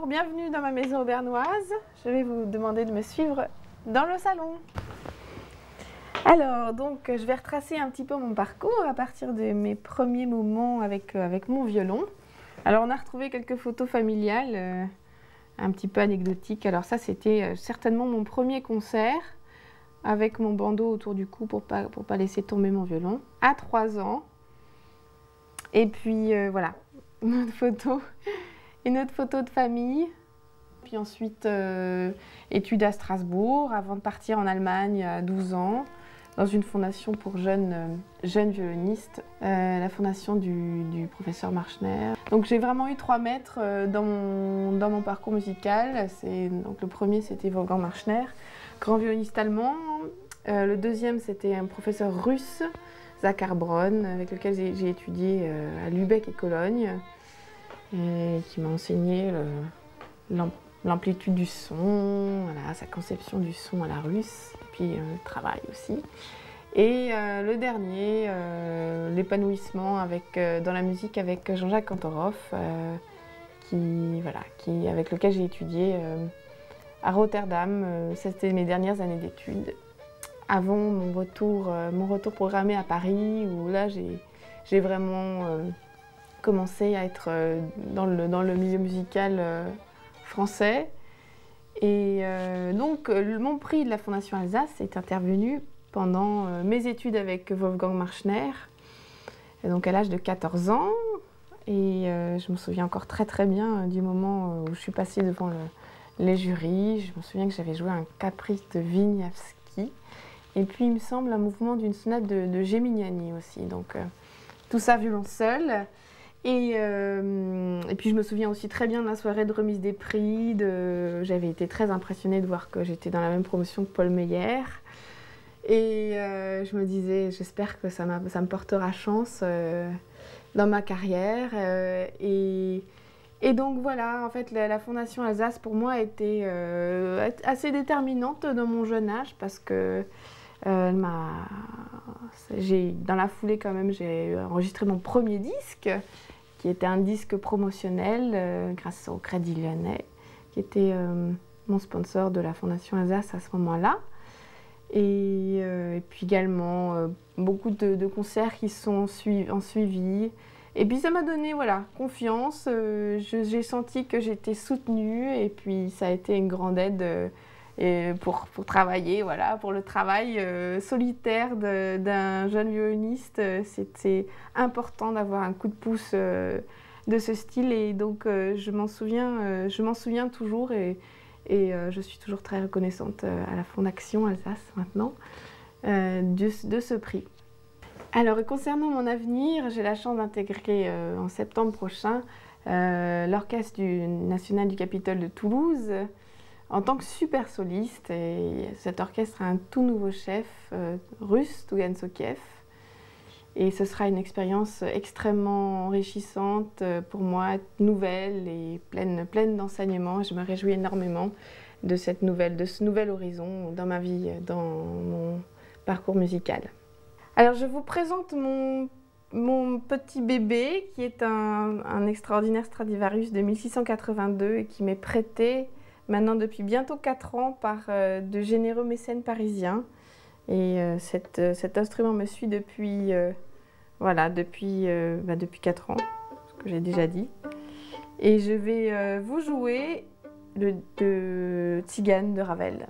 Bonjour, bienvenue dans ma maison auvergnoise. Je vais vous demander de me suivre dans le salon. Alors, donc, je vais retracer un petit peu mon parcours à partir de mes premiers moments avec mon violon. Alors, on a retrouvé quelques photos familiales, un petit peu anecdotiques. Alors ça, c'était certainement mon premier concert avec mon bandeau autour du cou pour pas laisser tomber mon violon, à 3 ans. Et puis, voilà, une autre photo de famille. Puis ensuite, études à Strasbourg, avant de partir en Allemagne à 12 ans, dans une fondation pour jeunes violonistes, la fondation du professeur Marchner. Donc j'ai vraiment eu 3 maîtres dans mon parcours musical. Donc le premier, c'était Wolfgang Marchner, grand violoniste allemand. Le deuxième, c'était un professeur russe, Zakhar Bron, avec lequel j'ai étudié à Lübeck et Cologne, et qui m'a enseigné l'amplitude du son, voilà, sa conception du son à la russe, et puis le travail aussi. Et le dernier, l'épanouissement dans la musique avec Jean-Jacques Kantorov, avec lequel j'ai étudié à Rotterdam. C'était mes dernières années d'études, avant mon retour programmé à Paris, où là j'ai vraiment commencé à être dans le milieu musical français. Et donc mon prix de la Fondation Alsace est intervenu pendant mes études avec Wolfgang Marchner, donc à l'âge de 14 ans. Et je me souviens encore très bien du moment où je suis passée devant les jurys. Je me souviens que j'avais joué un caprice de Wieniawski, et puis il me semble un mouvement d'une sonate de Geminiani aussi. Donc tout ça violon seul. Et puis je me souviens aussi très bien de la soirée de remise des prix. J'avais été très impressionnée de voir que j'étais dans la même promotion que Paul Meyer. Et je me disais, j'espère que ça me portera chance dans ma carrière. Et donc voilà, en fait, la Fondation Alsace pour moi a été assez déterminante dans mon jeune âge, parce que dans la foulée quand même, j'ai enregistré mon premier disque, qui était un disque promotionnel grâce au Crédit Lyonnais, qui était mon sponsor de la Fondation Alsace à ce moment-là. Et puis également beaucoup de concerts qui sont en suivi. Et puis ça m'a donné confiance. J'ai senti que j'étais soutenue, et puis ça a été une grande aide pour travailler, pour le travail solitaire d'un jeune violoniste. C'était important d'avoir un coup de pouce de ce style, et donc je m'en souviens toujours, et je suis toujours très reconnaissante à la Fondation Alsace maintenant de ce prix. Alors, concernant mon avenir, j'ai la chance d'intégrer en septembre prochain l'Orchestre national du Capitole de Toulouse en tant que super soliste. Et cet orchestre a un tout nouveau chef russe, Tougan Sokiev. Et ce sera une expérience extrêmement enrichissante pour moi, nouvelle et pleine d'enseignements. Je me réjouis énormément de ce nouvel horizon dans ma vie, dans mon parcours musical. Alors je vous présente mon petit bébé, qui est un extraordinaire Stradivarius de 1682 et qui m'est prêté maintenant depuis bientôt 4 ans par de généreux mécènes parisiens. Et cet instrument me suit depuis 4 ans, ce que j'ai déjà dit. Et je vais vous jouer de Tzigane de Ravel.